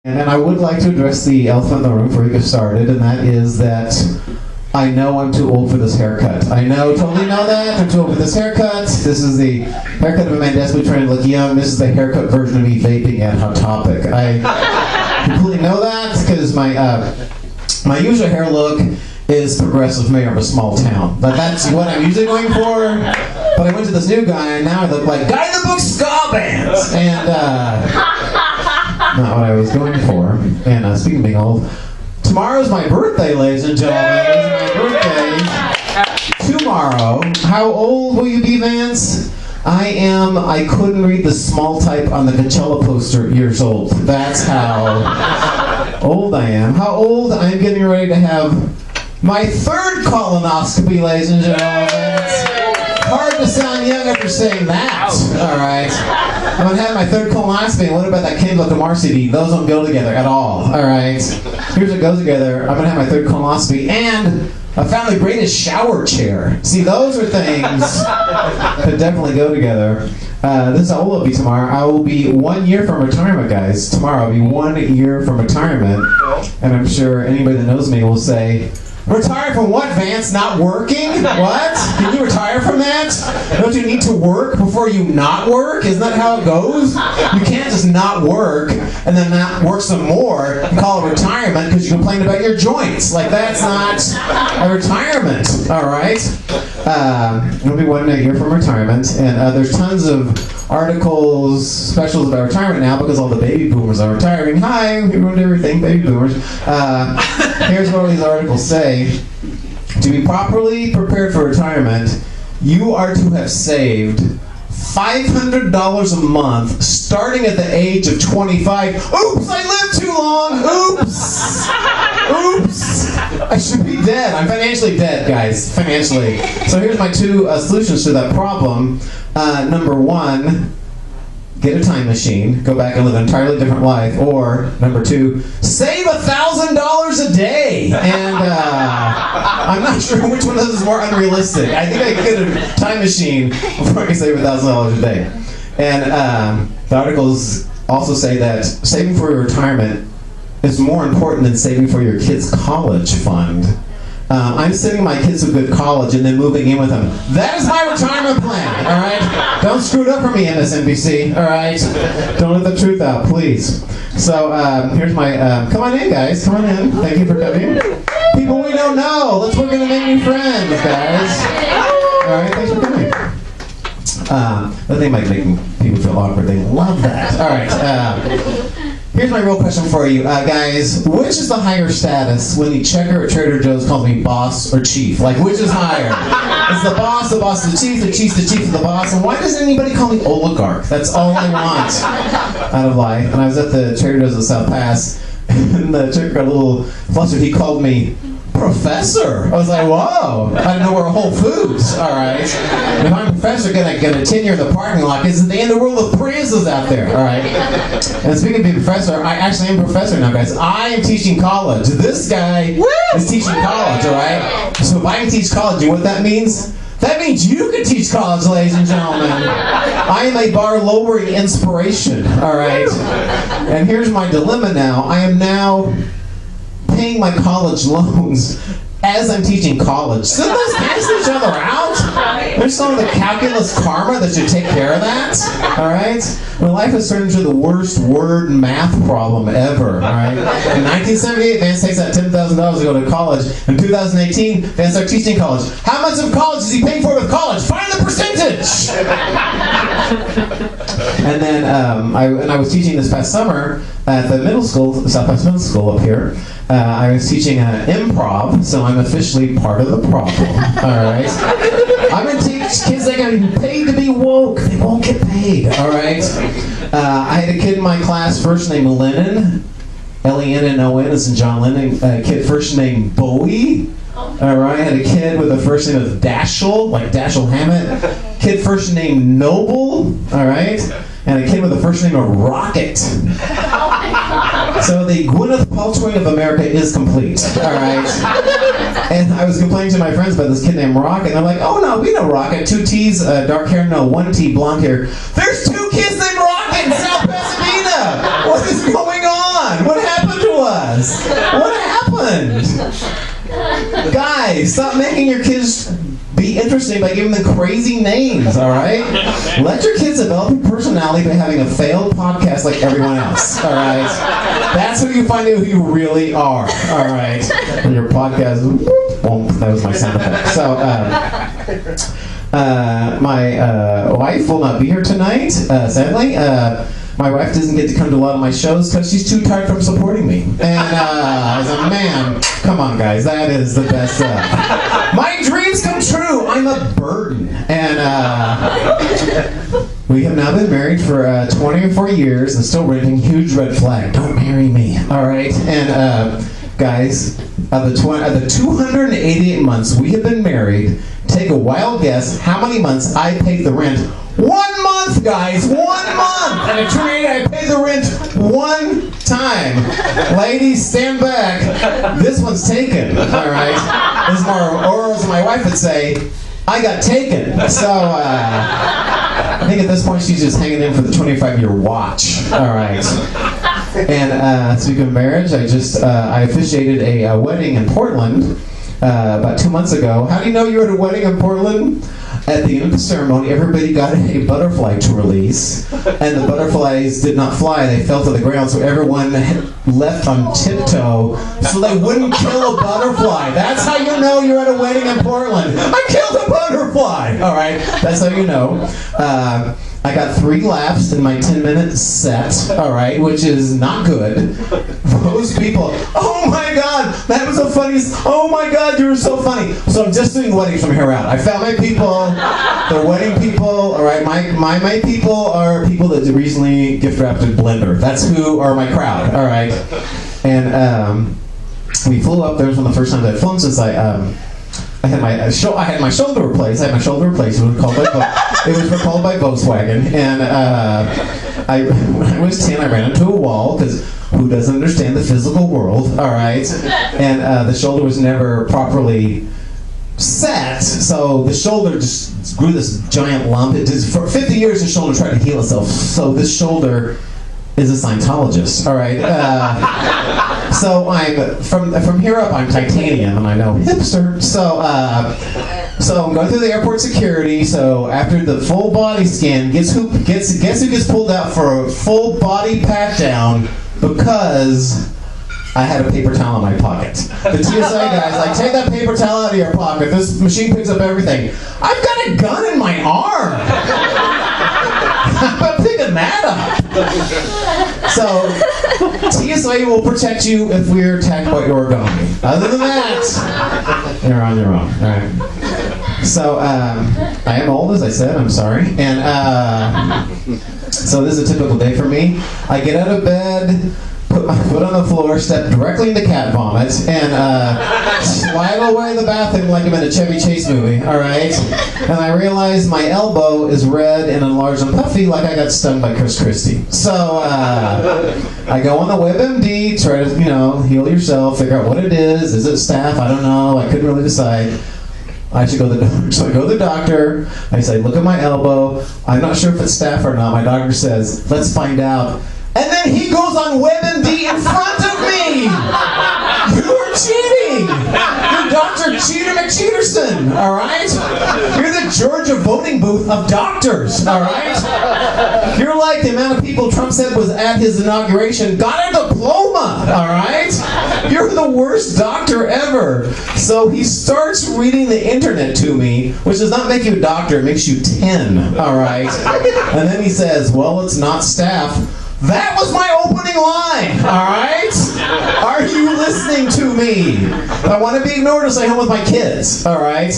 And I would like to address the elephant in the room before we get started, and that is that I know I'm too old for this haircut. I totally know that. I'm too old for this haircut. This is the haircut of a man desperately trying to look young. This is the haircut version of me vaping at Hot Topic. I completely know that because my usual hair look is progressive mayor of a small town. But that's what I'm usually going for. But I went to this new guy, and now I look like guy in the book ska bands. And not what I was going for. And speaking of being old, tomorrow's my birthday, ladies and gentlemen. It's my birthday tomorrow. How old will you be, Vance? I couldn't read the small type on the Coachella poster, years old. That's how old I am. How old? I'm getting ready to have my third colonoscopy, ladies and gentlemen. It's hard to sound young after saying that. All right. I'm going to have my third colonoscopy, and what about that Kendall Lamar CD? Those don't go together at all. All right. Here's what goes together. I'm going to have my third colonoscopy, and I found the greatest shower chair. See, those are things that definitely go together. This is how old I'll be tomorrow. I will be 1 year from retirement, guys. Tomorrow I'll be 1 year from retirement, and I'm sure anybody that knows me will say, retire from what, Vance? Not working? What? Can you retire from that? Don't you need to work before you not work? Isn't that how it goes? You can't just not work and then not work some more and call it retirement because you complain about your joints. Like, that's not a retirement, all right? It'll be 1 year from retirement, and there's tons of articles, specials about retirement now because all the baby boomers are retiring. Hi, we ruined everything, baby boomers. Here's what all these articles say. To be properly prepared for retirement, you are to have saved $500 a month starting at the age of 25. Oops, I lived too long. Oops. Oops. I should be dead. I'm financially dead, guys. Financially. So here's my two solutions to that problem. Number one, get a time machine, go back and live an entirely different life. Or, number two, save $1,000 a day. And I'm not sure which one of those is more unrealistic. I think I could get a time machine before I can save $1,000 a day. And the articles also say that saving for your retirement is more important than saving for your kids' college fund. I'm sending my kids to a good college and then moving in with them. That is my retirement plan, all right? Don't screw it up for me, MSNBC, all right? Don't let the truth out, please. So here's my, come on in, guys. Come on in. Thank you for coming. People we don't know. Let's work on to make new friends, guys. All right, thanks for coming. That thing might make people feel awkward. They love that. All right. Here's my real question for you, guys. Which is the higher status when the checker at Trader Joe's calls me boss or chief? Like, which is higher? Is the boss of the chief, the chief's the chief of the boss? And why doesn't anybody call me oligarch? That's all I want out of life. And I was at the Trader Joe's at South Pass, and the checker got a little flustered. He called me professor. I was like, whoa, I didn't know we're Whole Foods, all right? And if I'm a professor, get a tenure in the parking lot, because it's the end of the world with Priuses out there, all right? And speaking of being a professor, I actually am a professor now, guys. I am teaching college. This guy is teaching college, all right? So if I can teach college, you know what that means? That means you can teach college, ladies and gentlemen. I am a bar-lowering inspiration, all right? And here's my dilemma now. I am now paying my college loans as I'm teaching college. Shouldn't those cancel each other out? There's some of the calculus karma that should take care of that. All right? When life has turned into the worst word math problem ever. All right? In 1978, Vance takes out $10,000 to go to college. In 2018, Vance starts teaching college. How much of college is he paying for with college? Find the percentage. And then I was teaching this past summer at the middle school, the Southwest Middle School up here. I was teaching improv, so I'm officially part of the problem. All right, I'm gonna teach kids that got even paid to be woke. They won't get paid. All right. I had a kid in my class, first name Lennon, Lennon, as in John Lennon. A kid first name Bowie. All right. I had a kid with a first name of Dashiell, like Dashiell Hammett. Kid first name Noble. All right. And a kid with a first name of Rocket. So the Gwyneth Paltrow of America is complete, all right? And I was complaining to my friends about this kid named Rocket, and they're like, oh no, we know Rocket. 2 T's, dark hair, no, 1 T, blonde hair. There's 2 kids named Rocket in South Pasadena! What is going on? What was. What happened? Guys, stop making your kids be interesting by giving them crazy names, all right? Let your kids develop a personality by having a failed podcast like everyone else, all right? That's how you find out who you really are, all right? And your podcast, well, that was my sound effect. So, my wife will not be here tonight, sadly. My wife doesn't get to come to a lot of my shows because she's too tired from supporting me. And as a man, come on guys, that is the best. My dreams come true. I'm a burden. And we have now been married for 24 years and still renting. Huge red flag. Don't marry me. All right. And guys, of the 288 months we have been married, take a wild guess how many months I paid the rent. 1 month, guys! 1 month! And at 288, I paid the rent 1 time. Ladies, stand back. This one's taken, all right? This is more, or as my wife would say, I got taken. So, I think at this point she's just hanging in for the 25-year watch, all right? And speaking of marriage, I officiated a wedding in Portland about 2 months ago. How do you know you were at a wedding in Portland? At the end of the ceremony, everybody got a butterfly to release, and the butterflies did not fly. They fell to the ground, so everyone left on tiptoe so they wouldn't kill a butterfly. That's how you know you're at a wedding in Portland. I killed a butterfly! All right, that's how you know. I got 3 laughs in my 10-minute set, all right, which is not good. Those people, oh my God, that was the funniest, oh my God, you were so funny. So I'm just doing weddings from here out. I found my people, they're wedding people, all right, my people are people that recently gift wrapped a blender. That's who are my crowd, all right. And we flew up, there was one of the first times I'd flown since I had my shoulder replaced. I had my shoulder replaced. It was recalled by Volkswagen. And when I was 10, I ran into a wall because who doesn't understand the physical world? All right, and the shoulder was never properly set, so the shoulder just grew this giant lump. For 50 years, the shoulder tried to heal itself. So this shoulder is a Scientologist, all right? So I'm, from here up, I'm titanium, and I know hipster. So I'm going through the airport security, so after the full body scan, guess who gets pulled out for a full body pat down because I had a paper towel in my pocket. The TSA guy's like, take that paper towel out of your pocket. This machine picks up everything. I've got a gun in my arm. I'm picking that up. So, TSA will protect you if we're attacked by origami. Other than that, you're on your own. All right. So, I am old, as I said. I'm sorry. And so this is a typical day for me. I get out of bed, put my foot on the floor, step directly into cat vomit, and slide away the bathroom like I'm in a Chevy Chase movie, all right? And I realize my elbow is red and enlarged and puffy like I got stung by Chris Christie. So I go on the WebMD, try to, heal yourself, figure out what it is. Is it staph? I don't know. I couldn't really decide. I should go to the doctor. So I go to the doctor. I say, look at my elbow. I'm not sure if it's staph or not. My doctor says, let's find out. And then he goes on WebMD in front of me! You are cheating! You're Dr. Cheater McCheaterson, alright? You're the Georgia voting booth of doctors, alright? You're like the amount of people Trump said was at his inauguration got a diploma, alright? You're the worst doctor ever. So he starts reading the internet to me, which does not make you a doctor, it makes you 10, alright? And then he says, well, it's not staph. That was my opening line, alright? Are you listening to me? If I want to be ignored, I'll stay home with my kids, alright?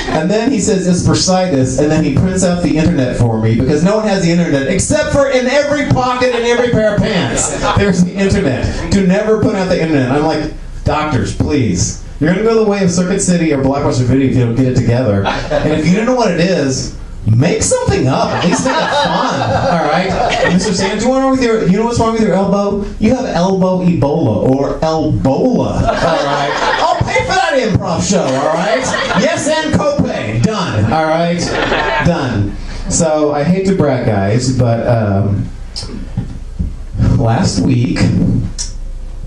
And then he says it's bursitis, and then he prints out the internet for me, because no one has the internet, except for in every pocket and every pair of pants. There's the internet. Do never put out the internet. I'm like, doctors, please. You're going to go the way of Circuit City or Blockbuster Video if you don't get it together. And if you don't know what it is, make something up. At least make it fun. All right, Mr. Sanders, you know what's wrong with your elbow? You have elbow Ebola or Elbola. All right, I'll pay for that improv show. All right, yes and copay. Done. All right, done. So I hate to brag, guys, but last week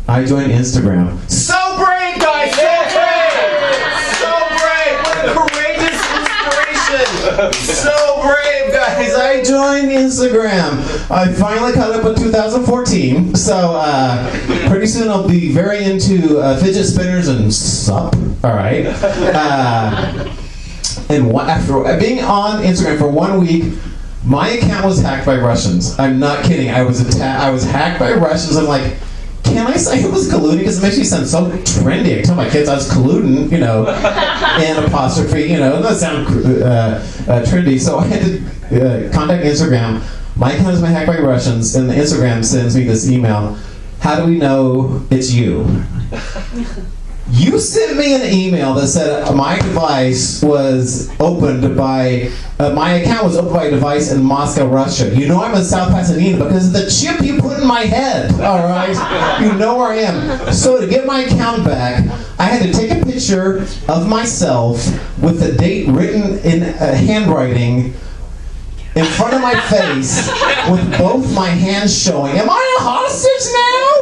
I joined Instagram. So brave, guys! So brave! So brave! What a courageous inspiration! So brave, guys! I joined Instagram. I finally caught up with 2014, so pretty soon I'll be very into fidget spinners and sup. All right. And after being on Instagram for 1 week, my account was hacked by Russians. I'm not kidding. I was hacked by Russians. I'm like, can I say it was colluding? Because it makes me sound so trendy. I tell my kids I was colluding, and apostrophe, it doesn't sound trendy. So I had to contact Instagram. My account has been hacked by Russians, and the Instagram sends me this email. How do we know it's you? You sent me an email that said my device was opened by, my account was opened by a device in Moscow, Russia. You know I'm in South Pasadena because of the chip you put in my head, all right? You know where I am. So to get my account back, I had to take a picture of myself with the date written in handwriting in front of my face with both my hands showing. Am I a hostage now?